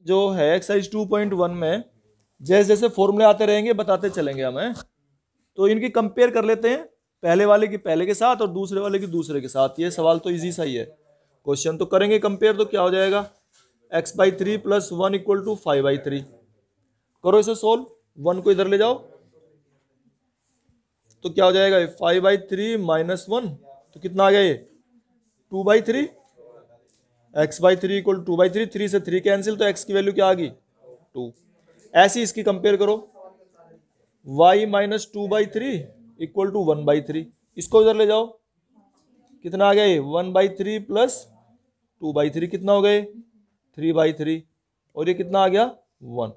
जो है एक्सरसाइज 2.1 में जैसे जैसे फॉर्मूले आते रहेंगे बताते चलेंगे हमें, तो इनकी कंपेयर कर लेते हैं, पहले वाले की पहले के साथ और दूसरे वाले की दूसरे के साथ। ये सवाल तो इजी सा ही है, क्वेश्चन तो करेंगे कंपेयर। तो क्या हो जाएगा, x/3 + 1 = 5/3। करो इसे सोल्व, 1 को इधर ले जाओ, तो क्या हो जाएगा 5/3 - 1, तो कितना आ गया ये 2/3। x/3 = 2/3, 3 से 3 कैंसिल, तो x की वैल्यू क्या आ गई 2। ऐसी इसकी कंपेयर करो, y - 2/3 = 1/3। इसको इधर ले जाओ, कितना आ गया ये 1/3 + 2/3 कितना हो गए 3/3, और ये कितना आ गया 1।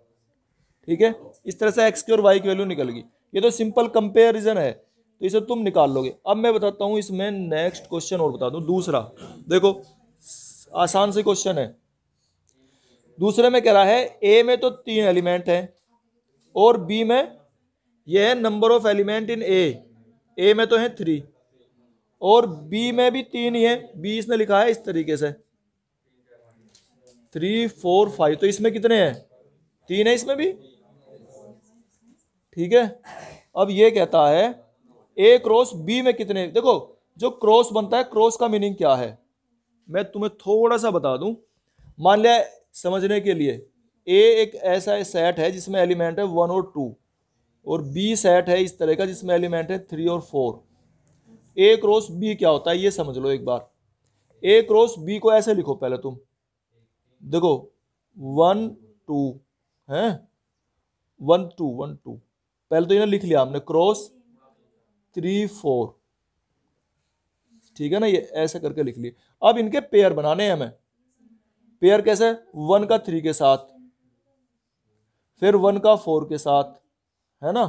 ठीक है, इस तरह से x की और y की वैल्यू निकल गई। ये तो सिंपल कंपेरिजन है, तो इसे तुम निकाल लोगे। अब मैं बताता हूं इसमें नेक्स्ट क्वेश्चन और बता दूं दूसरा। देखो आसान से क्वेश्चन है। दूसरे में कह रहा है ए में तो 3 एलिमेंट हैं और बी में यह है नंबर ऑफ एलिमेंट इन ए में तो है 3 और बी में भी 3 ही है। बी इसने लिखा है इस तरीके से 3 4 5, तो इसमें कितने हैं 3 है इसमें भी। ठीक है, अब ये कहता है ए क्रॉस बी में कितने। देखो जो क्रॉस बनता है, क्रॉस का मीनिंग क्या है मैं तुम्हें थोड़ा सा बता दूं। मान लिया समझने के लिए ए एक ऐसा सेट है जिसमें एलिमेंट है 1 और 2, और बी सेट है इस तरह का जिसमें एलिमेंट है 3 और 4। ए क्रॉस बी क्या होता है ये समझ लो एक बार। ए क्रॉस बी को ऐसे लिखो पहले तुम, देखो 1 2 है, 1 2 1 2, पहले तो इन्हें लिख लिया हमने क्रॉस 3 4। ठीक है ना, ये ऐसे करके लिख लिए। अब इनके पेयर बनाने हैं हमें। पेयर कैसे, 1 का 3 के साथ, फिर 1 का 4 के साथ, है ना,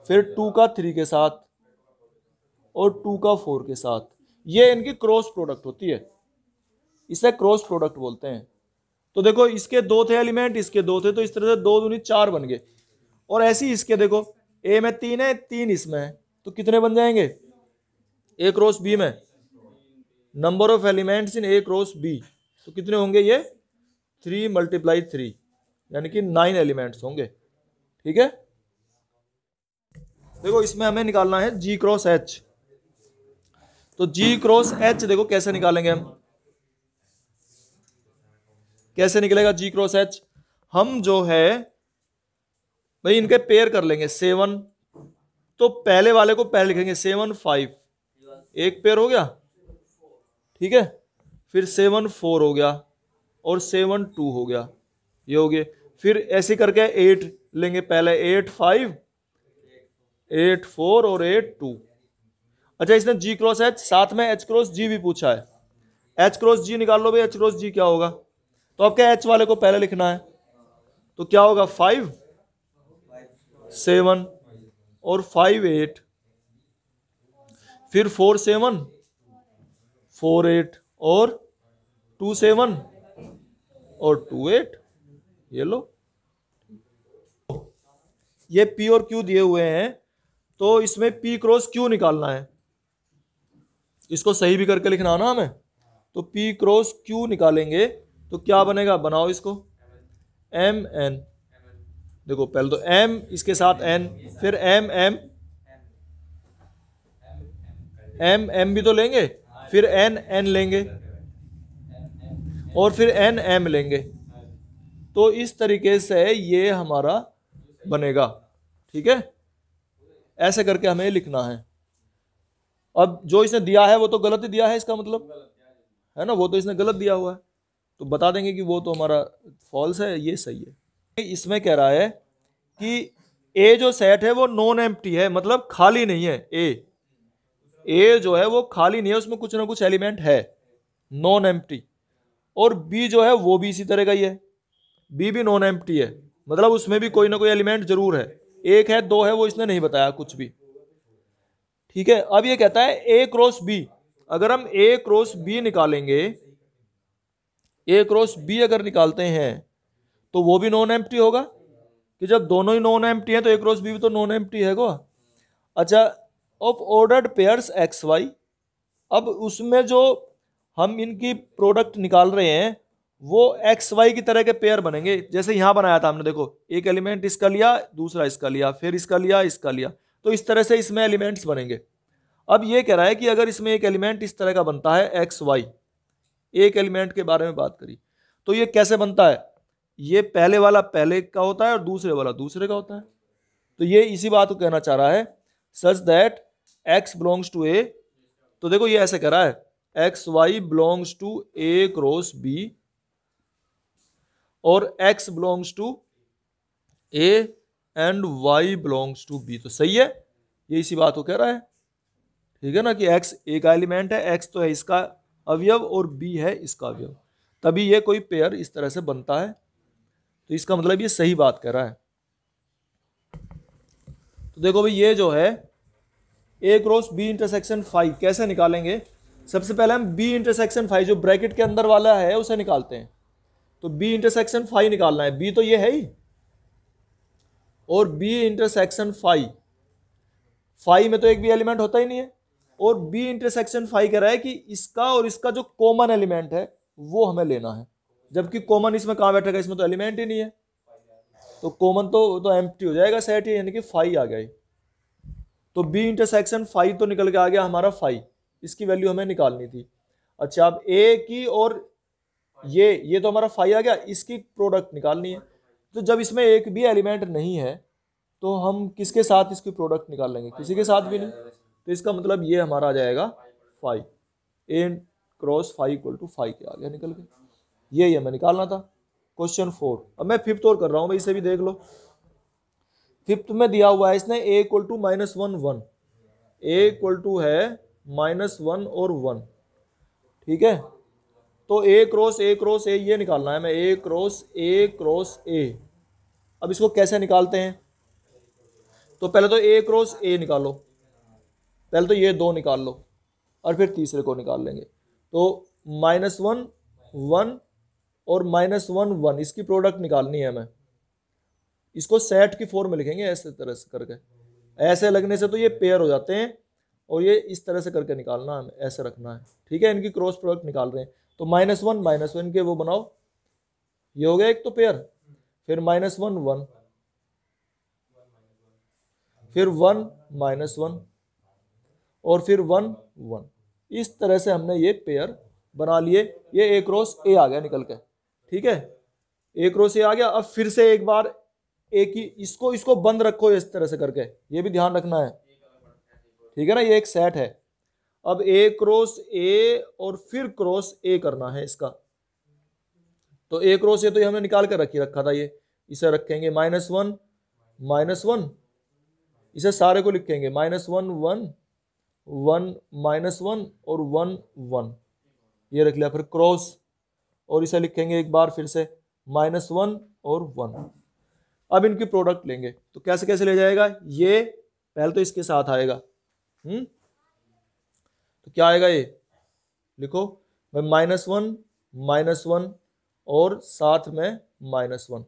फिर 2 का 3 के साथ और 2 का 4 के साथ। ये इनकी क्रॉस प्रोडक्ट होती है, इसे क्रॉस प्रोडक्ट बोलते हैं। तो देखो इसके 2 थे एलिमेंट, इसके 2 थे, तो इस तरह से 2 दूनी 4 बन गए। और ऐसे ही इसके देखो ए में 3 है, 3 इसमें है, तो कितने बन जाएंगे ए क्रॉस बी में number of elements in A cross B, तो कितने होंगे ये 3 × 3 यानी कि 9 एलिमेंट्स होंगे। ठीक है, देखो इसमें हमें निकालना है G क्रॉस H। तो G क्रॉस H देखो कैसे निकालेंगे हम, कैसे निकलेगा G क्रॉस H। हम जो है भाई इनके पेयर कर लेंगे 7, तो पहले वाले को पहले लिखेंगे 7 5, एक पेयर हो गया। ठीक है, फिर 7 4 हो गया और 7 2 हो गया, ये हो गए। फिर ऐसे करके 8 लेंगे, पहले 8 5 8 4 और 8 2। अच्छा इसने G क्रॉस H, साथ में H क्रॉस G भी पूछा है। H क्रॉस G निकाल लो भाई, H क्रॉस G क्या होगा। तो अब क्या H वाले को पहले लिखना है, तो क्या होगा 5 7 और 5 8, फिर 4 7 4 8 और 2 7 और 2 8। ये लो, ये P और Q दिए हुए हैं, तो इसमें P क्रॉस Q निकालना है। इसको सही भी करके लिखना है ना हमें, तो P क्रॉस Q निकालेंगे तो क्या बनेगा, बनाओ इसको M N। देखो पहले तो M इसके साथ N, फिर M M M M भी तो लेंगे, फिर N N लेंगे और फिर N M लेंगे। तो इस तरीके से ये हमारा बनेगा। ठीक है, ऐसे करके हमें लिखना है। अब जो इसने दिया है वो तो गलत ही दिया है, इसका मतलब है ना, वो तो इसने गलत दिया हुआ है, तो बता देंगे कि वो तो हमारा फॉल्स है, ये सही है। इसमें कह रहा है कि ए जो सेट है वो नॉन एम्प्टी है, मतलब खाली नहीं है। ए जो है वो खाली नहीं है, उसमें कुछ ना कुछ एलिमेंट है, नॉन एम्प्टी। और बी जो है वो भी इसी तरह का ही है, बी भी नॉन एम्प्टी है, मतलब उसमें भी कोई ना कोई एलिमेंट जरूर है। एक है दो है वो इसने नहीं बताया कुछ भी। ठीक है, अब ये कहता है ए क्रॉस बी। अगर हम ए क्रॉस बी निकालेंगे, ए क्रॉस बी अगर निकालते हैं तो वो भी नॉन एम्प्टी होगा, कि जब दोनों ही नॉन एम्प्टी है तो ए क्रॉस बी भी तो नॉन एम्प्टी है को। अच्छा, ऑफ ऑर्डर्ड पेयर्स XY, अब उसमें जो हम इनकी प्रोडक्ट निकाल रहे हैं वो एक्स वाई की तरह के पेयर बनेंगे, जैसे यहां बनाया था हमने, देखो एक एलिमेंट इसका लिया, दूसरा इसका लिया, फिर इसका लिया, इसका लिया, तो इस तरह से इसमें एलिमेंट्स बनेंगे। अब ये कह रहा है कि अगर इसमें एक एलिमेंट इस तरह का बनता है एक्स वाई, एक एलिमेंट के बारे में बात करी, तो ये कैसे बनता है, ये पहले वाला पहले का होता है और दूसरे वाला दूसरे का होता है। तो ये इसी बात को कहना चाह रहा है, such that X belongs to A. तो देखो ये ऐसे कह रहा है X Y belongs to A cross B और X belongs to A and Y belongs to B. तो सही है, ये इसी बात को कह रहा है, ठीक है ना, कि एक्स ए का एलिमेंट है, एक्स तो है इसका अवयव और बी है इसका अवयव, तभी ये कोई पेयर इस तरह से बनता है। तो इसका मतलब ये सही बात कह रहा है। तो देखो भाई ये जो है ए क्रॉस बी इंटरसेक्शन फाई कैसे निकालेंगे, सबसे पहले हम बी इंटरसेक्शन फाई जो ब्रैकेट के अंदर वाला है उसे निकालते हैं। तो बी इंटरसेक्शन फाई निकालना है, बी तो ये है ही, और बी इंटरसेक्शन फाई, फाई में तो एक भी एलिमेंट होता ही नहीं है, और बी इंटरसेक्शन फाई कह रहा है कि इसका और इसका जो कॉमन एलिमेंट है वो हमें लेना है, जबकि कॉमन इसमें कहां बैठेगा, इसमें तो एलिमेंट ही नहीं है, तो कॉमन तो एम्प्टी हो जाएगा सेट ही, यानी कि फाई आ गया। तो बी इंटरसेक्शन फाई तो निकल के आ गया हमारा फाई, इसकी वैल्यू हमें निकालनी थी। अच्छा अब ए की और ये तो हमारा फाई आ गया, इसकी प्रोडक्ट निकालनी है। तो जब इसमें एक भी एलिमेंट नहीं है तो हम किसके साथ इसकी प्रोडक्ट निकाल लेंगे, किसी के साथ भी नहीं। तो इसका मतलब ये हमारा आ जाएगा phi, A cross phi equal to phi के आ गया निकल के, ये हमें निकालना था। क्वेश्चन 4। अब मैं फिफ्थ और कर रहा हूं भाई, इसे भी देख लो। फिफ्थ में दिया हुआ है इसने A equal to -1 1, A equal to है -1 और 1, ठीक है। तो ए क्रॉस ए ये निकालना है, मैं ए क्रॉस ए। अब इसको कैसे निकालते हैं, तो पहले तो ए क्रॉस ए निकालो, पहले तो ये दो निकाल लो और फिर तीसरे को निकाल लेंगे। तो -1 1 और -1 1 इसकी प्रोडक्ट निकालनी है हमें। इसको सेट की फॉर्म में लिखेंगे ऐसे तरह से करके, ऐसे लगने से तो ये पेयर हो जाते हैं, और ये इस तरह से करके निकालना है, ऐसे रखना है, ठीक है। इनकी क्रॉस प्रोडक्ट निकाल रहे हैं, तो -1 के वो बनाओ, ये हो गया एक तो पेयर, फिर -1 1, फिर 1 -1 और फिर 1 1, इस तरह से हमने ये पेयर बना लिए। ये ए क्रॉस ए आ गया निकल के, ठीक है, ए क्रॉस ए आ गया। अब फिर से एक बार एक ही इसको बंद रखो इस तरह से करके, ये भी ध्यान रखना है, ठीक है ना, ये एक सेट है। अब ए क्रॉस ए और फिर क्रॉस ए करना है इसका। तो ए क्रॉस ए तो ये हमने निकाल कर रखा था, ये इसे रखेंगे -1 -1, इसे सारे को लिखेंगे -1 1 1 -1 और 1 1, ये रख लिया। फिर क्रॉस और इसे लिखेंगे एक बार फिर से -1 और 1। अब इनकी प्रोडक्ट लेंगे, तो कैसे कैसे ले जाएगा, ये पहले तो इसके साथ आएगा, तो क्या आएगा, ये लिखो -1 -1 और साथ में -1,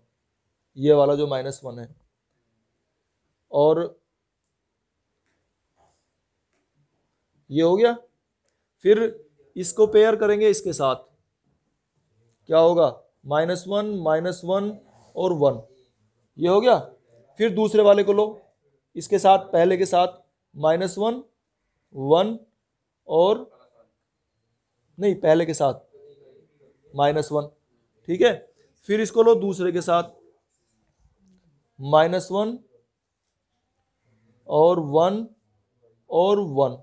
ये वाला जो -1 है, और ये हो गया। फिर इसको पेयर करेंगे इसके साथ, क्या होगा, -1 -1 और 1, ये हो गया। फिर दूसरे वाले को लो, इसके साथ पहले के साथ -1 1 और नहीं, पहले के साथ -1, ठीक है। फिर इसको लो दूसरे के साथ -1 और 1 और 1,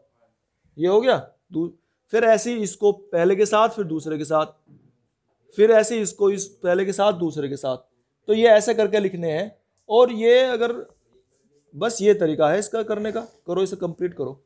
ये हो गया। फिर ऐसे ही इसको पहले के साथ, फिर दूसरे के साथ, फिर ऐसे ही इसको इस पहले के साथ दूसरे के साथ। तो ये ऐसे करके लिखने हैं, और ये अगर बस ये तरीका है इसका करने का, करो इसे कंप्लीट करो।